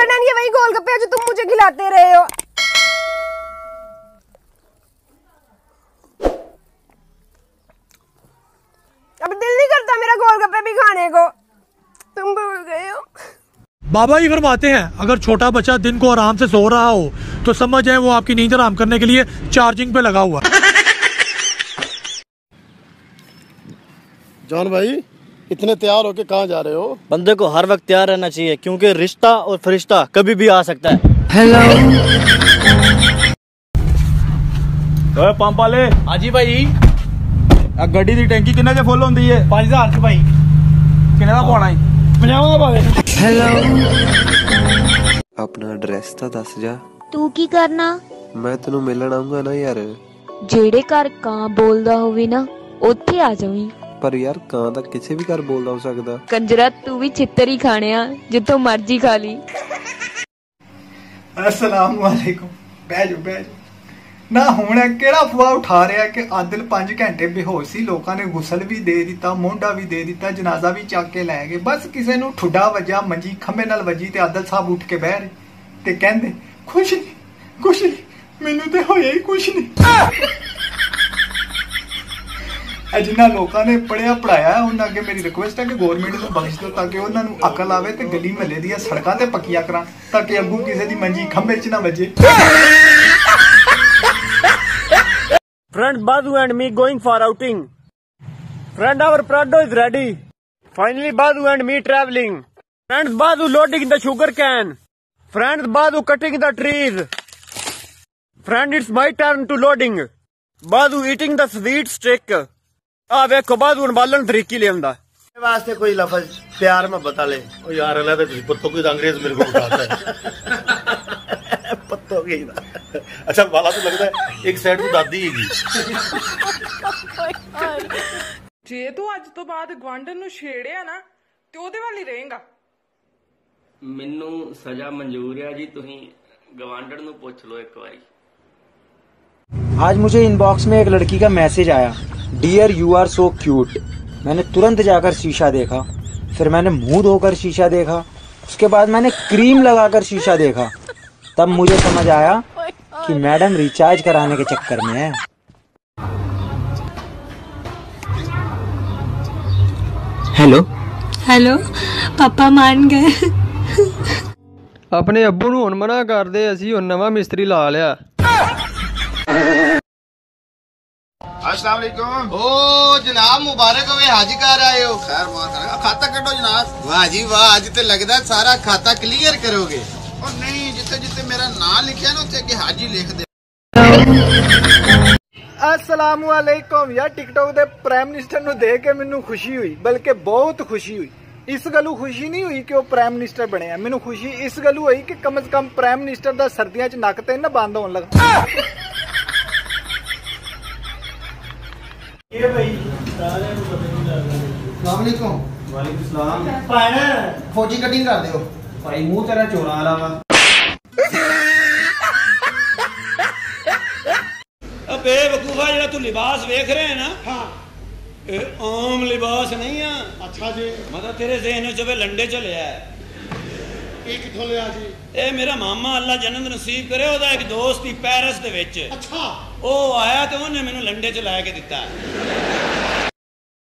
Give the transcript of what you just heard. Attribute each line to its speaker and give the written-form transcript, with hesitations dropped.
Speaker 1: करना नहीं है वही गोलगप्पे जो तुम मुझे खिलाते रहे हो। अब दिल नहीं करता मेरा गोलगप्पे भी खाने को, तुम भूल गए हो।
Speaker 2: बाबा जी फरमाते हैं अगर छोटा बच्चा दिन को आराम से सो रहा हो तो समझ जाए वो आपकी नींद आराम करने के लिए चार्जिंग पे लगा हुआ।
Speaker 3: जॉन भाई इतने तैयार होके कहाँ जा रहे हो?
Speaker 4: बंदे को हर वक्त तैयार रहना चाहिए क्योंकि रिश्ता और फरिश्ता कभी भी आ सकता है।
Speaker 5: हेलो
Speaker 6: पंप वाले।
Speaker 5: हाँ जी भाई।
Speaker 6: गड्डी दी टैंकी किन्ने च फुल होंदी है?
Speaker 5: 5000 च भाई।
Speaker 6: किन्ने दा पाना है? 50 दा पावे।
Speaker 5: हेलो
Speaker 7: अपना एड्रेस ਤਾਂ ਦੱਸ ਜਾ।
Speaker 8: ਤੂੰ ਕੀ ਕਰਨਾ?
Speaker 7: ਮੈਂ ਤੈਨੂੰ ਮਿਲਣ ਆਉਂਗਾ ਨਾ ਯਾਰ।
Speaker 8: ਜਿਹੜੇ ਘਰ ਕਾਂ ਬੋਲਦਾ ਹੋਵੇ ਨਾ ਉੱਥੇ ਆ ਜਾਵੀਂ।
Speaker 7: ਪਰ ਯਾਰ ਕਾਂ ਤਾਂ ਕਿਸੇ ਵੀ ਘਰ ਬੋਲਦਾ ਹੋ ਸਕਦਾ।
Speaker 8: ਕੰਜਰਾ ਤੂੰ ਵੀ ਛਿੱਤਰ ਹੀ ਖਾਣੇ ਆ ਜਿੱਥੋਂ ਮਰਜ਼ੀ ਖਾ ਲਈ।
Speaker 9: अस्सलाम वालेकुम। ਬਹਿ ਜਾ ਨਾ ਹੁਣ ਕਿਹੜਾ ਫੁਆ ਉਠਾ ਰਿਹਾ ਕਿ ਆਦਿਲ 5 ਘੰਟੇ ਬੇਹੋਸ਼ ਸੀ, ਲੋਕਾਂ ਨੇ ਗੁਸਲ ਵੀ ਦੇ ਦਿੱਤਾ, ਮੋਢਾ ਵੀ ਦੇ ਦਿੱਤਾ, ਜਨਾਜ਼ਾ ਵੀ ਚੱਕ ਕੇ ਲੈ ਗਏ, ਬਸ ਕਿਸੇ ਨੂੰ ਠੁੱਡਾ ਵੱਜਾ, ਮੰਜੀ ਖੰਭੇ ਨਾਲ ਵੱਜੀ ਤੇ ਆਦਿਲ ਸਾਹਿਬ ਉੱਠ ਕੇ ਬਹਿ ਰਹੇ ਤੇ ਕਹਿੰਦੇ ਕੁਛ ਨਹੀਂ ਮੈਨੂੰ ਤੇ ਹੋਇਆ ਹੀ ਕੁਛ ਨਹੀਂ। ਜਿਨ੍ਹਾਂ ਲੋਕਾਂ ਨੇ ਪੜਿਆ ਪੜਾਇਆ ਉਹਨਾਂ ਅੱਗੇ ਮੇਰੀ ਰਿਕੁਐਸਟ ਹੈ ਕਿ ਗਵਰਨਮੈਂਟ ਨੂੰ ਬਖਸ਼ ਦਿਓ ਤਾਂ ਕਿ ਉਹਨਾਂ ਨੂੰ ਅਕਲ ਆਵੇ ਤੇ ਗਲੀ ਮਹੱਲੇ ਦੀਆਂ ਸੜਕਾਂ ਤੇ ਪੱਕੀਆਂ ਕਰਾਂ ਤਾਂ ਕਿ ਅੱਗੋਂ ਕਿਸੇ ਦੀ ਮੰਜੀ ਖੰਭੇ 'ਚ ਨਾ ਵੱਜੇ।
Speaker 4: Friend Badhu and me going for outing. Friend our Prado is ready. Finally Badhu and me traveling. Friend Badhu loading the sugar can. Friend Badhu cutting the trees. Friend it's my turn to loading. Badhu eating the sweet stick. ਆ ਵੇਖੋ ਬਾਦੂ ਬਾਲਣ ਤਰੀਕੀ ਲਿਆਉਂਦਾ
Speaker 3: वास्ते कोई लफ्ज प्यार में बता ले।
Speaker 2: ओ यार अल्लाह ते पत्तों की अंग्रेज मेरे को उठाता है।
Speaker 3: पत्तों की
Speaker 2: अच्छा वाला तो लगता है एक साइड तो दादी हैगी।
Speaker 1: ਜੇ ਤੂੰ ਅੱਜ ਤੋਂ ਬਾਅਦ ਗਵਾਂਢਣ ਨੂੰ ਛੇੜਿਆ ਨਾ ਤੇ ਉਹਦੇ ਵੱਲ ਹੀ ਰਹੇਗਾ।
Speaker 10: ਮੈਨੂੰ ਸਜ਼ਾ ਮਨਜ਼ੂਰ ਹੈ ਜੀ, ਤੁਸੀਂ ਗਵਾਂਢਣ ਨੂੰ ਪੁੱਛ ਲਓ ਇੱਕ ਵਾਰੀ।
Speaker 5: आज मुझे इनबॉक्स में एक लड़की का मैसेज आया, dear you are so cute. मैंने तुरंत जाकर शीशा देखा, फिर मैंने मुंह धोकर शीशा देखा, उसके बाद मैंने क्रीम लगाकर शीशा देखा। तब मुझे समझ आया कि मैडम रिचार्ज कराने के चक्कर में है।
Speaker 7: हेलो
Speaker 8: हेलो पापा मान गए।
Speaker 6: अपने अब्बू ਨੂੰ ਹੁਣ ਮਨਾ ਕਰਦੇ, ਅਸੀਂ ਹੁਣ ਨਵਾਂ ਮਿਸਤਰੀ ਲਾ ਲਿਆ।
Speaker 3: अस्सलाम वालेकुम। ओ जनाब मुबारक होवे, हाजी कर आए हो। खैर मार खाता कटो जनाब। वाह जी वाह, आज ते लगदा सारा खाता क्लियर करोगे। और नहीं जिथे जिथे मेरा नाम लिखा ना उथे अगे हाजी लिख दे। अस्सलाम वालेकुम। यार टिकटॉक दे प्राइम मिनिस्टर नु देख के मेनू खुशी हुई, बल्कि बहुत खुशी हुई। इस गलू खुशी नहीं हुई कि वो प्राइम मिनिस्टर बने, मैनू खुशी इस गलू हुई कि कम से कम प्राइम मिनिस्टर दा सर्दियां च नक ते ना बंद होने लगा। ये भाई अस्सलाम वालेकुम। सलाम भाई फौजी कटिंग कर दो भाई, मुंह तेरा चोरा वाला वा।
Speaker 2: अबे वकूफा जेड़ा तू लिबास देख रहे है ना, हाँ आम लिबास नहीं है।
Speaker 3: अच्छा जी,
Speaker 2: मतलब तेरे ज़हन च लंडे च लिया है।
Speaker 3: ये किथों लिया जी?
Speaker 2: ए मेरा मामा अल्लाह जन्नत नसीब करे, ओदा एक दोस्त ही पेरिस दे विच।
Speaker 3: अच्छा
Speaker 2: ओ आया ते उन्हें मैनू लंडे च लै के दिता।